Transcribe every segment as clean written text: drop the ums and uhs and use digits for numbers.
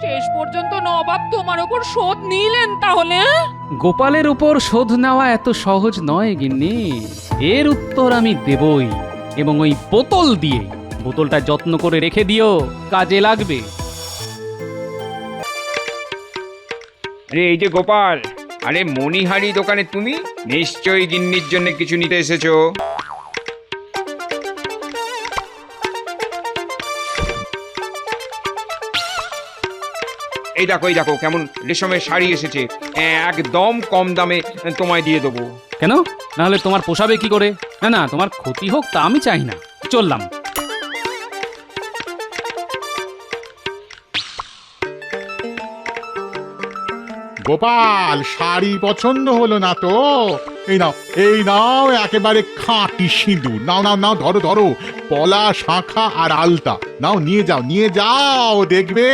শেষ পর্যন্ত নবাব তোমার ওপর শোধ নিলেন তাহলে? গোপালের উপর শোধ নেওয়া এত সহজ নয় গিন্নি। এর উত্তর আমি দেবই, এবং ওই বোতল দিয়ে। বোতলটা যত্ন করে রেখে দিও, কাজে লাগবে। আরে এই যে গোপাল, আরে মণিহারি দোকানে তুমি নিশ্চয়ই গিন্নির জন্য কিছু নিতে এসেছো। এই দেখো কেমন রেশমের শাড়ি এসেছে, একদম কম দামে তোমায় দিয়ে দেবো। কেন? না হলে তোমার পোষাবে কি করে? না না, তোমার ক্ষতি হোক তা আমি চাই না। চললাম। গোপাল, শাড়ি পছন্দ হলো না তো? এই নাও একেবারে খাঁটি সিঁদুর। নাও নাও নাও, ধরো ধরো, পলা, শাঁখা আর আলতা। নাও, নিয়ে যাও, দেখবে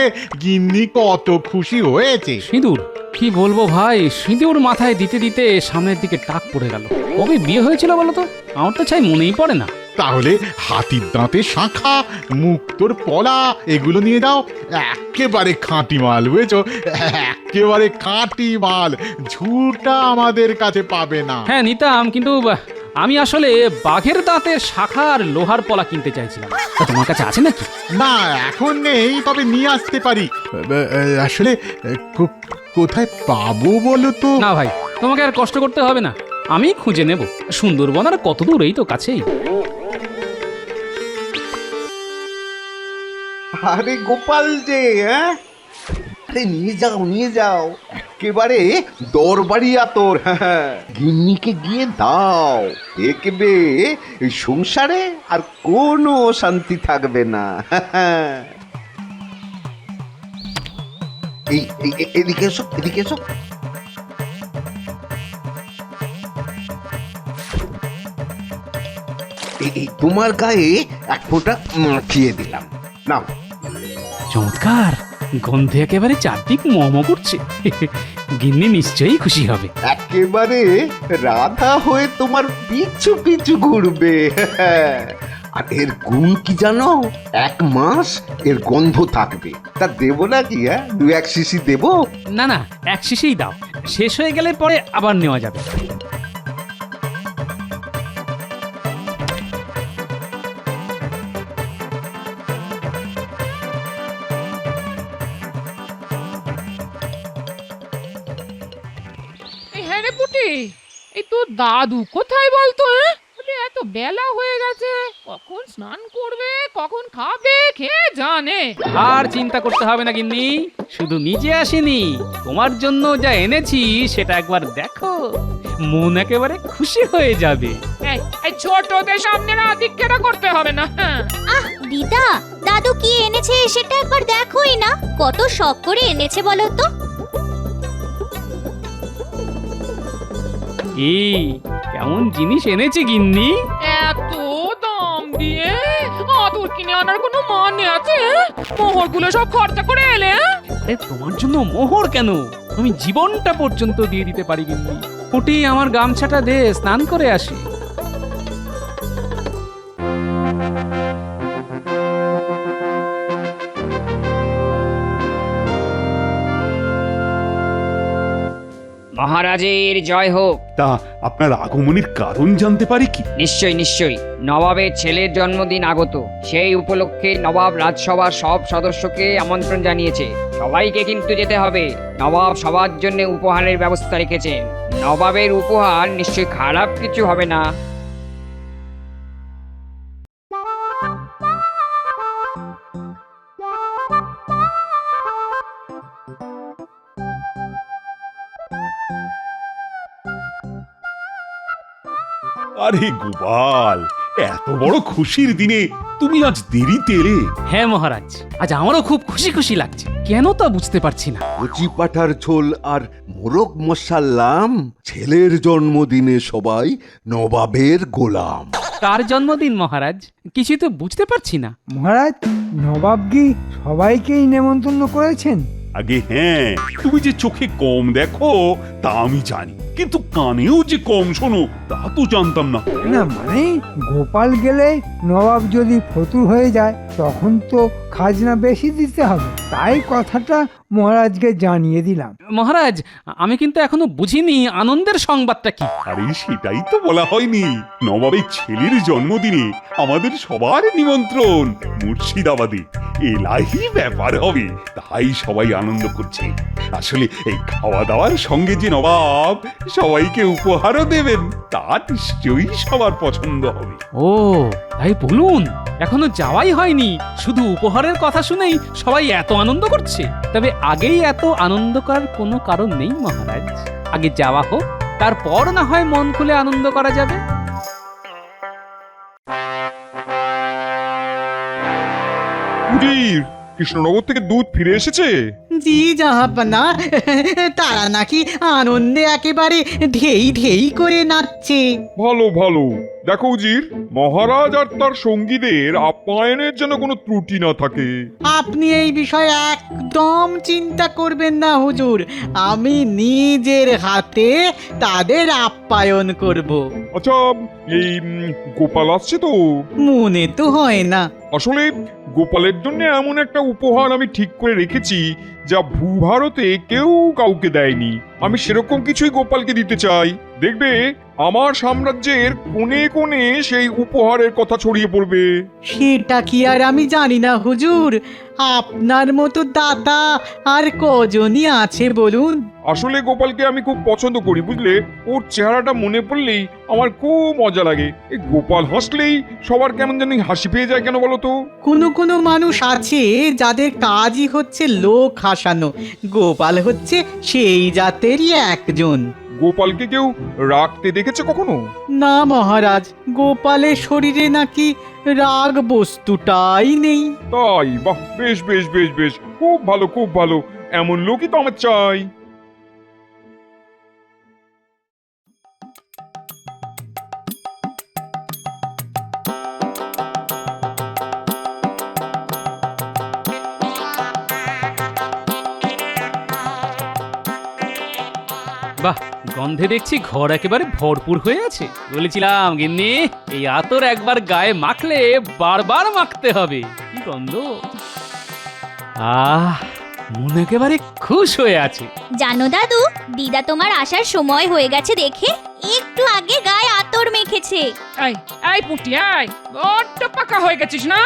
গিন্নি কত খুশি হয়েছে। সিঁদুর? কি বলবো ভাই, সিঁদুর মাথায় দিতে দিতে সামনের দিকে টাক পড়ে গেল। কবে বিয়ে হয়েছিল বলো তো? আমার তো চাই মনেই পড়ে না। তাহলে হাতির দাঁতে শাঁখা, মুক্তোর পলা, এগুলো নিয়ে যাও। একেবারে খাঁটি মাল, বুঝেছো? একেবারে খাঁটি মাল, ঝুটা আমাদের কাছে পাবে না। হ্যাঁ নিতাম, কিন্তু আমি আসলে বাঘের দাঁতের শাখা আর লোহার পলা কিনতে চাইছিলাম। তা তোমার কাছে আছে নাকি? না, এখন নেই, তবে নিয়ে আসতে পারি। আসলে কোথায় পাবো বলো তো? না ভাই, তোমাকে আর কষ্ট করতে হবে না, আমি খুঁজে নেব। সুন্দরবন আর কত দূর, এই তো কাছেই। আরে গোপাল যে, আরে নিয়ে যাও একেবারে দরবারি আতর। গিন্নিকে গিয়ে দাও, দেখবে এই সংসারে আর কোনো শান্তি থাকবে না। এদিকে এসো। এই তোমার গায়ে এক ফোঁটা মাখিয়ে দিলাম, নাও। চমৎকার, গন্ধে একেবারে চারদিক মম করছে। গিন্নি নিশ্চয়ই খুশি হবে। একেবারে রাধা হয়ে তোমার পিছু পিছু ঘুরবে। আর এর গুণ কি জানো? 1 মাস এর গন্ধ থাকবে। তা দেবো নাকি? 2-1 শিশি দেবো? না না, এক শিশিই দাও, শেষ হয়ে গেলে পরে আবার নেওয়া যাবে। হ্যাঁ রে পুটি, এই তোর দাদু কোথায় বলতো? এত বেলা হয়ে গেছে, কখন স্নান করবে, কখন খাবে, খেয়ে জানে। আর চিন্তা করতে হবে না গিন্নি, শুধু নিজে আসেনি, তোমার জন্য যা এনেছি সেটা একবার দেখো, মন একেবারে খুশি হয়ে যাবে। এই ছোটদের সামনে না আদিক্ষেতা করতে হবে না। আহ দিদা, দাদু কি এনেছে সেটা একবার দেখোই না, কত শখ করে এনেছে বলো তো। এই কেমন জিনিস এনেছি গিন্নি? এত দাম দিয়ে আদর কিনে আনার কোনো মানে আছে? মোহরগুলো সব খরচা করে এলে। আরে তোমার জন্য মোহর কেন, আমি জীবনটা পর্যন্ত দিয়ে দিতে পারি গিন্নি। ফুটি, আমার গামছাটা দে, স্নান করে আসি। মহারাজের জয় হোক। তা আপনার আগমনের কারণ জানতে পারি কি? নিশ্চয়ই, নবাবের ছেলের জন্মদিন আগত, সেই উপলক্ষে নবাব রাজসভার সব সদস্যকে আমন্ত্রণ জানিয়েছে। সবাইকে কিন্তু যেতে হবে। নবাব সবার জন্য উপহারের ব্যবস্থা রেখেছেন। নবাবের উপহার নিশ্চয়ই খারাপ কিছু হবে না। আরে গোপাল, এত বড় খুশির দিনে তুমি আজ দেরিতে এলে। হ্যাঁ মহারাজ, আজ আমারও খুব খুশি খুশি লাগছে, কেন তা বুঝতে পারছি না। কচি পাঠার ঝোল আর মোরগ মশাল্লাম, ছেলের জন্মদিনে সবাই নবাবের গোলাম। কার জন্মদিন মহারাজ? কিছু তো বুঝতে পারছি না। মহারাজ, নবাব কি সবাইকেই নেমন্তন্ন করেছেন? আগে হ্যাঁ, তুমি যে চোখে কম দেখো তা আমি জানি, কিন্তু কানেও যে কম শোনো তা তো জানতাম না। না মানে গোপাল গেলে নবাব যদি ফতুর হয়ে যায় তখন তো খাজনা বেশি দিতে হবে, তাই কথাটা মহারাজকে জানিয়ে দিলাম। মহারাজ, আমি কিন্তু এখনো বুঝিনি আনন্দের সংবাদটা কি। আরে সেটাই তো বলা হয়নি, নবাবের ছেলের জন্মদিনে আমাদের সবার নিমন্ত্রণ মুর্শিদাবাদে। এলাহি ব্যাপার হবে, তাই সবাই আনন্দ করছে। আসলে এই খাওয়া দাওয়ার সঙ্গে যে নবাব সবাইকে উপহারও দেবেন তা নিশ্চয়ই সবার পছন্দ হবে। ও তাই বলুন, এখনো যাওয়াই হয়নি, শুধু উপহারের কথা শুনেই সবাই এত আনন্দ করছে। তবে আগেই এত আনন্দ করার কোনো কারণ নেই মহারাজ, আগে যাওয়া হোক, তারপর না হয় মন খুলে আনন্দ করা যাবে। উজির, কৃষ্ণনগর থেকে দুধ ফিরে এসেছে? জি জাহাপনা, তারা নাকি আনন্দে একেবারে ঢেই ঢেই করে নাচছে। ভালো ভালো। দেখো উজির, মহারাজ আর তার সঙ্গীদের আপ্যায়নের যেন কোনো ত্রুটি না থাকে। আপনি এই বিষয়ে একদম চিন্তা করবেন না হুজুর, আমি নিজের হাতে তাদের আপ্যায়ন করব। আচ্ছা, এই গোপাল আসছে তো? মনে তো হয় না। আসলে গোপালের জন্য এমন একটা উপহার আমি ঠিক করে রেখেছি যা ভূভারতে কেউ কাউকে দেয়নি। আমি সেরকম কিছুই গোপালকে দিতে চাই। দেখবে আমার সাম্রাজ্যের কোণে কোণে সেই উপহারের কথা ছড়িয়ে পড়বে। সেটা কি আর আমি জানি না হুজুর, আপনার মতো দাতা আর কজনই আছে বলুন। আসলে গোপালকে আমি খুব পছন্দ করি, বুঝলে? ওর চেহারাটা মনে পড়লেই আমার খুব মজা লাগে। এই গোপাল হাসলেই সবার কেমন জানি হাসি পেয়ে যায়, কেন বলো তো? কোনো কোনো মানুষ আছে যাদের কাজই হচ্ছে লোক হাসানো, গোপাল হচ্ছে সেই জাতেরই একজন। গোপালকে কেউ রাখতে দেখেছে কখনো? না মহারাজ, গোপালের শরীরে নাকি রাগ বস্তুটাই নেই। তাই? বাহ, বেশ বেশ বেশ বেশ, খুব ভালো খুব ভালো। এমন লোকই তো আমার চাই। বাহ, গন্ধে দেখছি ঘর একেবারে ভরপুর হয়ে আছে। বলেছিলাম গিন্নি, এই আতর একবার গায়ে মাখলে বারবার মাখতে হবে। কি গন্ধ! আহ, মন একেবারে খুশ হয়ে আছে। জানো দাদু, দিদা তোমার আসার সময় হয়ে গেছে দেখে একটু আগে গায়ে আতর মেখেছে। এই এই পুটি, এই বড্ড পাকা হয়ে গেছিস না?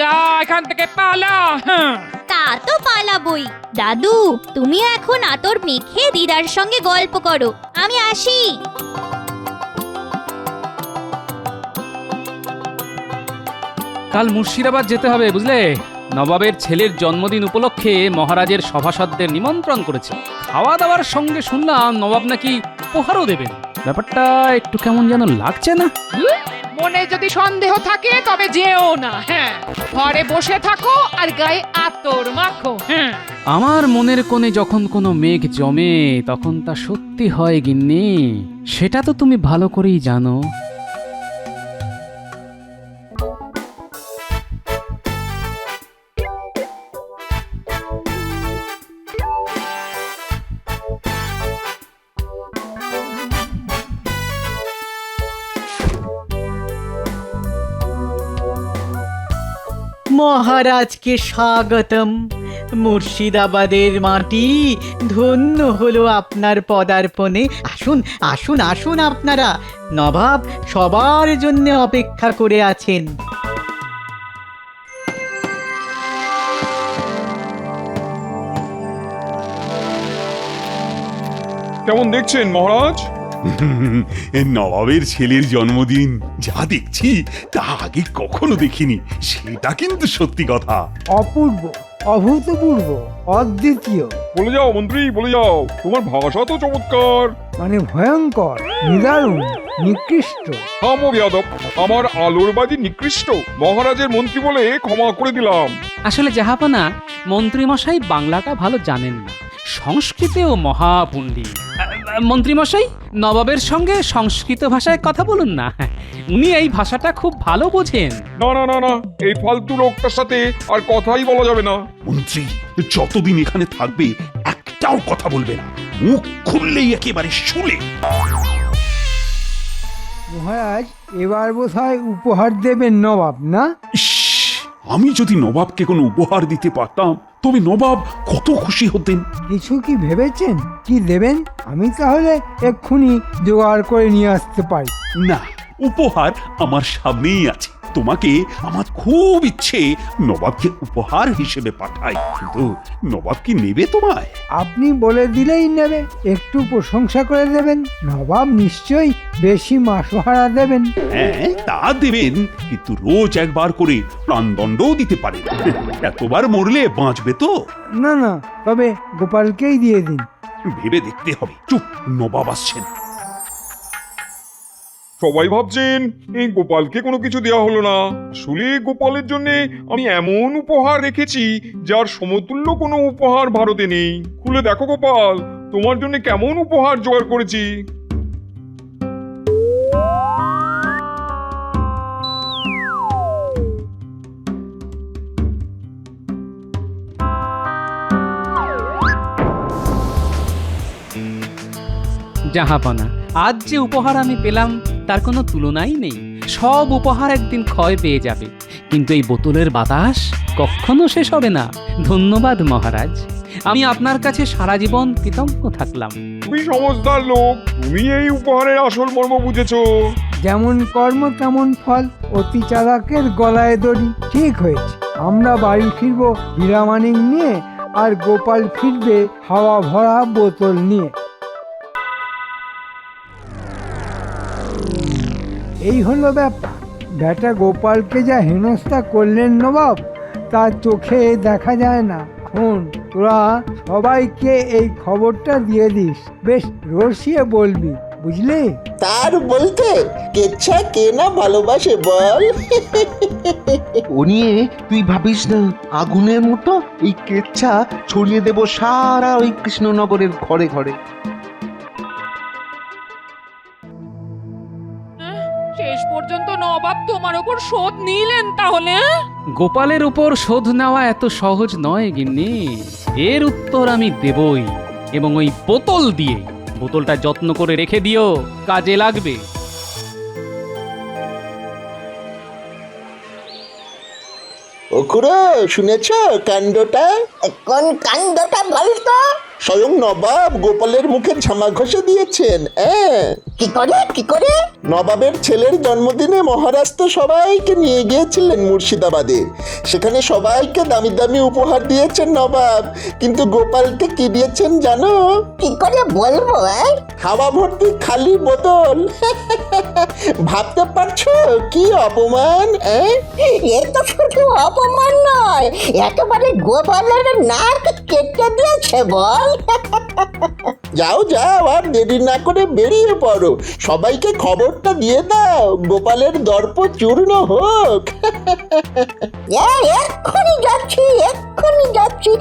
যা এখান থেকে পালা। হ্যাঁ, তা তো পালাবই। দাদু, তুমিও এখন আতর মেখে দিদার সঙ্গে গল্প করো, আমি আসি। কাল মুর্শিদাবাদ যেতে হবে বুঝলে, নবাবের ছেলের জন্মদিন উপলক্ষে মহারাজের সভাসদদের নিমন্ত্রণ করেছে। খাওয়া দাওয়ার সঙ্গে শুনলাম নবাব নাকি উপহারও দেবেন। ব্যাপারটা একটু কেমন যেন লাগছে না? মনে যদি সন্দেহ থাকে তবে যেও না। হ্যাঁ, ঘরে বসে থাকো আর গায়ে আতর মাখো। হ্যাঁ, আমার মনের কোণে যখন কোনো মেঘ জমে তখন তা সত্যি হয় গিন্নি, সেটা তো তুমি ভালো করেই জানো। মহারাজকে স্বাগতম। মুর্শিদাবাদের মাটি ধন্য হলো আপনার পদার্পণে। আসুন আসুন আসুন আপনারা, নবাব সবার জন্য অপেক্ষা করে আছেন। কেমন দেখছেন মহারাজ? নবাবের ছেলের জন্মদিন যা দেখছি তা আগে কখনো দেখিনি, সেটা কিন্তু সত্যি কথা। অপূর্ব, অভূতপূর্ব, অদ্বিতীয়, বলে যাও মন্ত্রী, বলে যাও। তোমার ভাষা তো চমৎকার। মানে ভয়ঙ্কর, নিদারুণ, নিকৃষ্ট। থামো বেয়াদব, আমার আলোর বাজি নিকৃষ্ট? মহারাজের মন্ত্রী বলে ক্ষমা করে দিলাম। আসলে জাহাপানা, মন্ত্রীমশাই বাংলাটা ভালো জানেন না, সংস্কৃতেও মহাপণ্ডিত। মন্ত্রীমশাই, নবাবের সঙ্গে সংস্কৃত ভাষায় কথা বলুন না, উনি এই ভাষাটা খুব ভালো বোঝেন। না না না না, এই ফালতু লোকটার সাথে আর কথাই বলা যাবে না। মন্ত্রী যতদিন এখানে থাকবে একটাও কথা বলবে না, মুখ খুললেই একেবারে শুলে। মহারাজ এবার বোধহয় উপহার দেবেন নবাব, না? ইস, আমি যদি নবাবকে কোনো উপহার দিতে পারতাম তবে নবাব কত খুশি হতেন। কিছু কি ভেবেছেন কি দেবেন? আমি তাহলে এক্ষুনি জোগাড় করে নিয়ে আসতে পারি। না, উপহার আমার সামনেই আছে। তোমাকে আমার খুব ইচ্ছে নবাবকে উপহার হিসেবে পাঠাই, কিন্তু নবাব কি নেবে তোমায়? আপনি বলে দিলেই নেবে, একটু প্রশংসা করে দেবেন, নবাব নিশ্চয়ই বেশি মাসোহারা দেবেন। হ্যাঁ, তা দেবেন, কিন্তু রোজ একবার করে প্রাণদণ্ডও দিতে পারেন। এতবার মরলে বাঁচবে তো? না না, তবে গোপালকেই দিয়ে দিন। ভেবে দেখতে হবে। চুপ, নবাব আসছেন। সবাই ভাবছেন এই গোপালকে কোনো কিছু দেওয়া হলো না। আসলে গোপালের জন্য আমি এমন উপহার রেখেছি যার সমতুল্য কোনো উপহার ভারতে নেই। খুলে দেখো গোপাল, তোমার জন্য কেমন উপহার জোগাড় করেছি। জাহাপনা, আজ যে উপহার আমি পেলাম তার কোনো তুলনাই নেই। সব উপহার একদিন ক্ষয় পেয়ে যাবে, কিন্তু এই বোতলের বাতাস কখনো শেষ হবে না। ধন্যবাদ মহারাজ, আমি আপনার কাছে সারা জীবন কৃতজ্ঞ থাকলাম। তুমি সমজদার লোক, তুমি এই উপহারের আসল মর্ম বুঝেছো। যেমন কর্ম তেমন ফল, অতি চালাকের গলায় দড়ি। ঠিক হয়েছে, আমরা বাড়ি ফিরবো হীরামানিক নিয়ে, আর গোপাল ফিরবে হাওয়া ভরা বোতল নিয়ে। এই হলো ব্যাপার। বেটা গোপালকে যা হেনস্থা করলেন নবাব, তার চোখে দেখা যায় না। শোন, তোরা সবাইকে এই খবরটা দিয়ে দিস, বেশ রসিয়ে বলবি, বুঝলি? তার বলতে কেচ্ছা কে না ভালোবাসে বল। ও নিয়ে তুই ভাবিস না, আগুনের মতো এই কেচ্ছা ছড়িয়ে দেব সারা ওই কৃষ্ণনগরের ঘরে ঘরে। শেষ পর্যন্ত নবাব তোমার ওপর শোধ নিলেন তাহলে? গোপালের উপর শোধ নেওয়া এত সহজ নয় গিন্নি। এর উত্তর আমি দেবই, এবং ওই বোতল দিয়ে। বোতলটা যত্ন করে রেখে দিও, কাজে লাগবে। ও খুড়ো, শুনেছ কাণ্ডটা? কোন কাণ্ডটা বলতো? স্বয়ং নবাব গোপালের মুখে ঝামা ঘষে দিয়েছেন। কি করে কি করে? নবাবের ছেলের জন্মদিনে মহারাজ তো সবাইকে নিয়ে গিয়েছিলেন মুর্শিদাবাদে। সেখানে সবাইকে দামি দামি উপহার দিয়েছেন নবাব, কিন্তু গোপালকে কি দিয়েছেন জানো? কি করে বলবো? হাওয়া ভর্তি খালি বোতল। ভাবতে পারছো কি অপমান? এ তো শুধু অপমান নয়, একেবারে গোপালের নাক কেটে দিয়েছে বল। যাও যাও, আর দেরি না করে বেরিয়ে পড়ো, সবাইকে খবরটা দিয়ে দাও, গোপালের দর্প চূর্ণ হোক। এক্ষুনি যাচ্ছি, এক্ষুনি যাচ্ছি।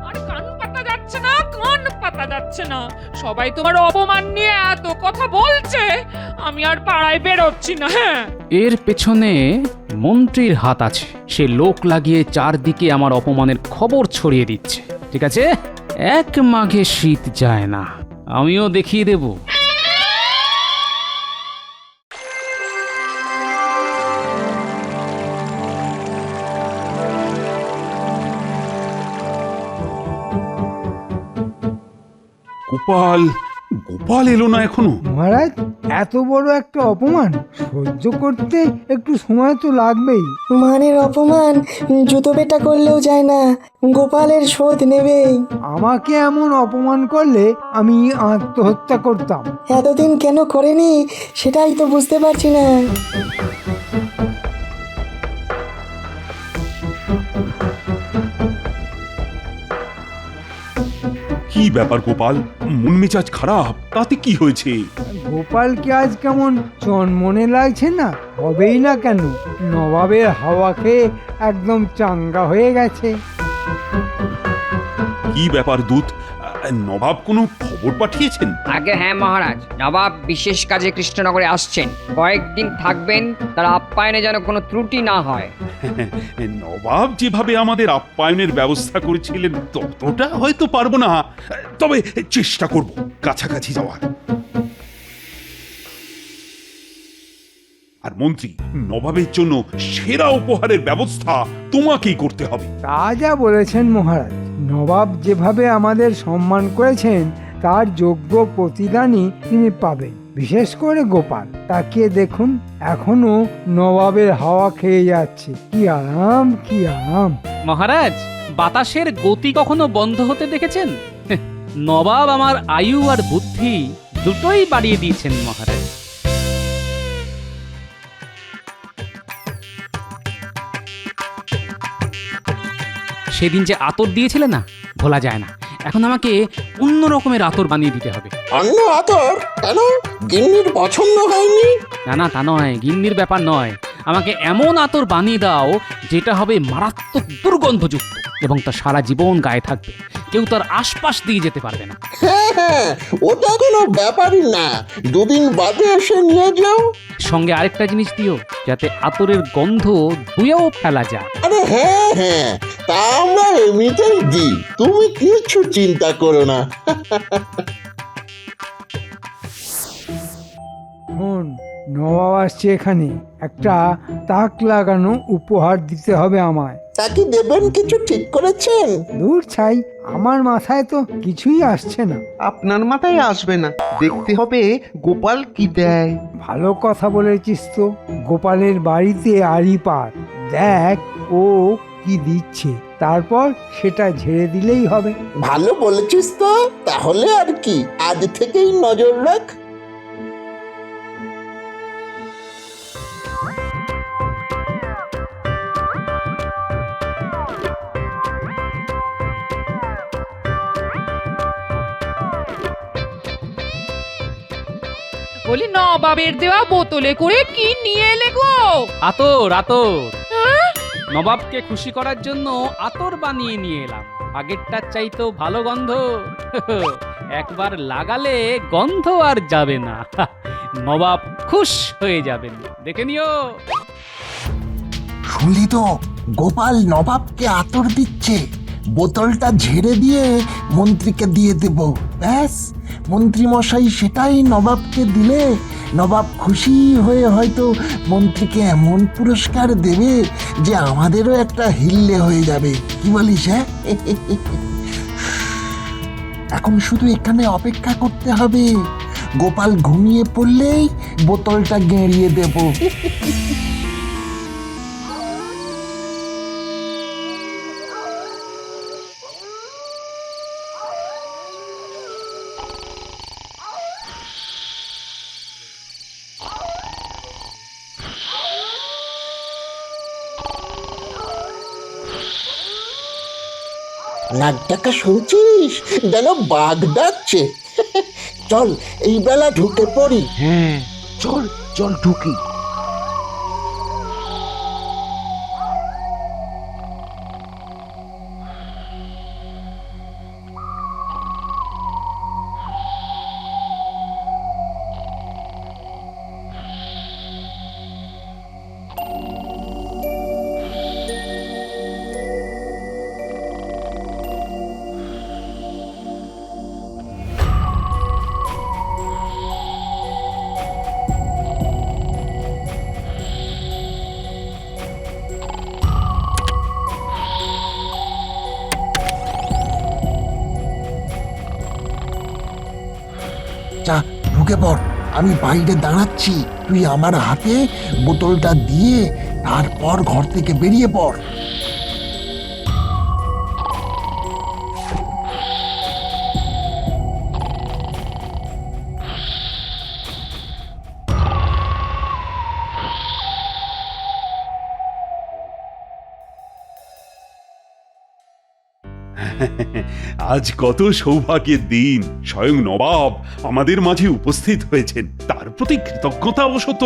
আর কান পাতা যাচ্ছে না, কান পাতা যাচ্ছে না। সবাই তোমার অপমান নিয়ে এত কথা বলছে, আমি আর পাড়ায় বেরোচ্ছি না। হ্যাঁ, এর পেছনে মন্ত্রীর হাত আছে। সে লোক লাগিয়ে চারদিকে আমার অপমানের খবর ছড়িয়ে দিচ্ছে। ঠিক আছে, এক মাঘে শীত যায় না, আমিও দেখিয়ে দেব। গোপাল, গোপাল এলো না এখনো? মহারাজ, এত বড় একটা অপমান সহ্য করতে একটু সময় তো লাগবেই। মানের অপমান জুতো পেটা করলেও যায় না, গোপালের শোধ নেবেই। আমাকে এমন অপমান করলে আমি আত্মহত্যা করতাম। এতদিন কেন করেনি সেটাই তো বুঝতে পারছি না। কি ব্যাপার গোপাল, মন মেজাজ খারাপ? তাতে কি হয়েছে? গোপালকে আজ কেমন চনমনে লাগছে না? হবেই না কেন, নবাবের হাওয়া খেয়ে একদম চাঙ্গা হয়ে গেছে। কি ব্যাপার দূত, নবাব কোনো খবর পাঠিয়েছেন? আগে হ্যাঁ মহারাজ, নবাব বিশেষ কাজে কৃষ্ণনগরে আসছেন, কয়েকদিন থাকবেন, তার আপ্যায়নে যেন কোনো ত্রুটি না হয়। নবাব যেভাবে আমাদের আপ্যায়নের ব্যবস্থা করেছিলেন ততটা হয়তো পারবো না, তবে চেষ্টা করব কাছাকাছি যাওয়ার। আর মন্ত্রী, নবাবের জন্য সেরা উপহারের ব্যবস্থা তোমাকেই করতে হবে। তা যা বলেছেন মহারাজ, নবাব যেভাবে আমাদের সম্মান করেছেন তার যোগ্য প্রতিদানই তিনি পাবেন। বিশেষ করে গোপাল, তাকে দেখুন এখনো নবাবের হাওয়া খেয়ে যাচ্ছে। কি আরাম, কি আরাম! মহারাজ, বাতাসের গতি কখনো বন্ধ হতে দেখেছেন? নবাব আমার আয়ু আর বুদ্ধি দুটোই বাড়িয়ে দিয়েছেন মহারাজ। সেদিন যে আতর দিয়েছিলে না, ভোলা যায় না। এখন আমাকে অন্য রকমের আতর বানিয়ে দিতে হবে। অন্য আতর? কেন? গিন্নির পছন্দ হয়নি? না না, তা নয়, গিন্নির ব্যাপার নয়। আমাকে এমন আতর বানিয়ে দাও যেটা হবে মারাত্মক দুর্গন্ধযুক্ত এবং তা সারা জীবন গায়ে থাকবে, কেউ তার আশপাশ দিয়ে যেতে পারবে না। হ্যাঁ হ্যাঁ, ওটা কোনো ব্যাপারই না, দুদিন বাদে এসে নিয়ে যাও। সঙ্গে আরেকটা জিনিস দিও, যাতে আতরের গন্ধ ধুয়েও ফেলা যায়। আরে হ্যাঁ হ্যাঁ, তা আমরা এমনিতেই দিই, তুমি কিছু চিন্তা করো না। শোন, নবাব আসছে এখানে, একটা তাক লাগানো উপহার দিতে হবে আমায়। তা কি দেবেন কিছু ঠিক করেছেন? দূর ছাই, আমার মাথায় তো কিছুই আসছে না। আপনার মাথায় আসবে না, দেখতে হবে গোপাল কি দেয়। ভালো কথা বলেছিস তো। গোপালের বাড়িতে আড়ি পাত, দেখ ও কি দিচ্ছে, তারপর সেটা ঝেড়ে দিলেই হবে। ভালো বলেছিস তো, তাহলে আর কি, আজ থেকেই নজর রাখ। বলি, নবাবের দেওয়া বোতলে করে কি নিয়ে এলে গো? আতর, আতর। নবাবকে খুশি করার জন্য আতর বানিয়ে নিয়ে এলাম। আগেরটার চাইতেও ভালো গন্ধ। একবার লাগালে গন্ধ আর যাবে না। নবাব খুশ হয়ে যাবেন, দেখে নিও। শুনলি তো, গোপাল নবাবকে আতর দিচ্ছে। বোতলটা ঝেড়ে দিয়ে মন্ত্রীকে দিয়ে দেব, ব্যাস। মন্ত্রী মশাই সেটাই নবাবকে দিলে নবাব খুশি হয়ে হয়তো মন্ত্রীকে এমন পুরস্কার দেবে যে আমাদেরও একটা হিল্লে হয়ে যাবে। কি বলিস? হ্যাঁ, এখন শুধু এখানে অপেক্ষা করতে হবে। গোপাল ঘুমিয়ে পড়লেই বোতলটা গেঁড়িয়ে দেব। নাক ডাকা শুনছিস? যেন বাঘ ডাকছে। চল এই বেলা ঢুকে পড়ি। হ্যাঁ, চল চল ঢুকি। যা, ঢুকে পড়। আমি বাইরে দাঁড়াচ্ছি, তুই আমার হাতে বোতলটা দিয়ে তারপর ঘর থেকে বেরিয়ে পড়। আজ কত সৌভাগ্যের দিন, স্বয়ং নবাব আমাদের মাঝে উপস্থিত হয়েছেন। তার প্রতি কৃতজ্ঞতা অবশত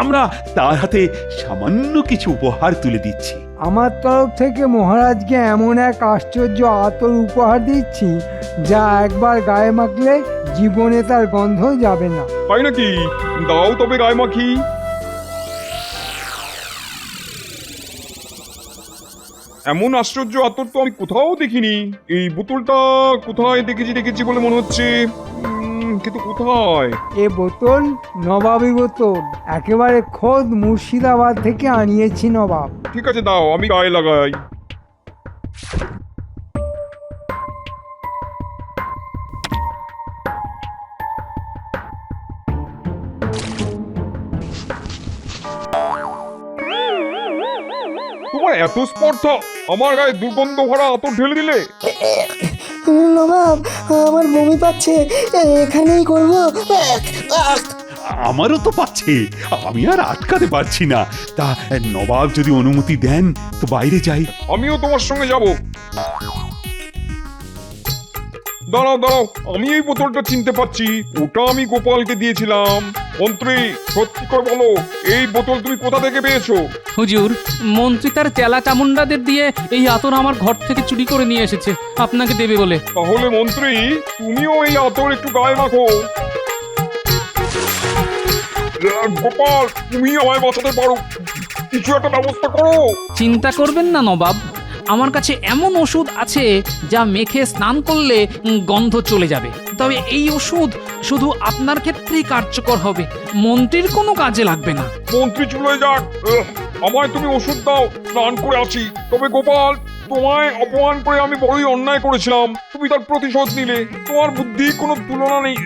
আমরা তার হাতে সামান্য কিছু উপহার তুলে দিচ্ছি। আমার তরফ থেকে মহারাজকে এমন এক আশ্চর্য আতর উপহার দিচ্ছি যা একবার গায়ে মাখলে জীবনে তার গন্ধ যাবে না। তাই নাকি? দাও তবে গায়ে মাখি। এমন আশ্চর্য আতর তো আমি কোথাও দেখিনি। এই বোতলটা কোথায় দেখেছি বলে মনে হচ্ছে, কিন্তু কোথায়? এ বোতল নবাবী বোতল, একেবারে খোদ মুর্শিদাবাদ থেকে আনিয়েছি নবাব। ঠিক আছে, দাও আমি গায়ে লাগাই। তোমার এত স্পর্ধা, আমার গায়ে দুর্গন্ধ ভরা আতর ঢেলে দিলে। নবাব, আমার বমি পাচ্ছে, এখানেই করবো। আমারও তো পাচ্ছে, আমি আর আটকাতে পারছি না। তা নবাব যদি অনুমতি দেন তো বাইরে যাই। আমিও তোমার সঙ্গে যাব। দাঁড়াও দাঁড়াও, আমি এই বোতলটা চিনতে পারছি, ওটা আমি গোপালকে দিয়েছিলাম। মন্ত্রী, সত্যি করে বলো, এই বোতল তুমি কোথা থেকে পেয়েছো? হুজুর, মন্ত্রী তার চেলা চামুন্ডাদের দিয়ে এই আতর আমার ঘর থেকে চুরি করে নিয়ে এসেছে আপনাকে দেবে বলে। তাহলে মন্ত্রী, তুমিও এই আতর একটু গায়ে মাখো। গোপাল, তুমি আমায় বাঁচাতে পারো, কিছু একটা ব্যবস্থা করো। চিন্তা করবেন না নবাব, আমার কাছে এমন ওষুধ আছে যা মেখে স্নান করলে গন্ধ চলে যাবে। তবে এই ওষুধ শুধু আপনার ক্ষেত্রেই কার্যকর হবে, মন্ত্রীর কোনো কাজে লাগবে না। মন্ত্রী চলে যাক, আমায় তুমি ওষুধ দাও, স্নান করে আছি। তবে গোপাল, তোমায় অপমান করে আমি বড়ই অন্যায় করেছিলাম, তুমি তার প্রতিশোধ নিলে। তোমার বুদ্ধির কোনো তুলনা নেই।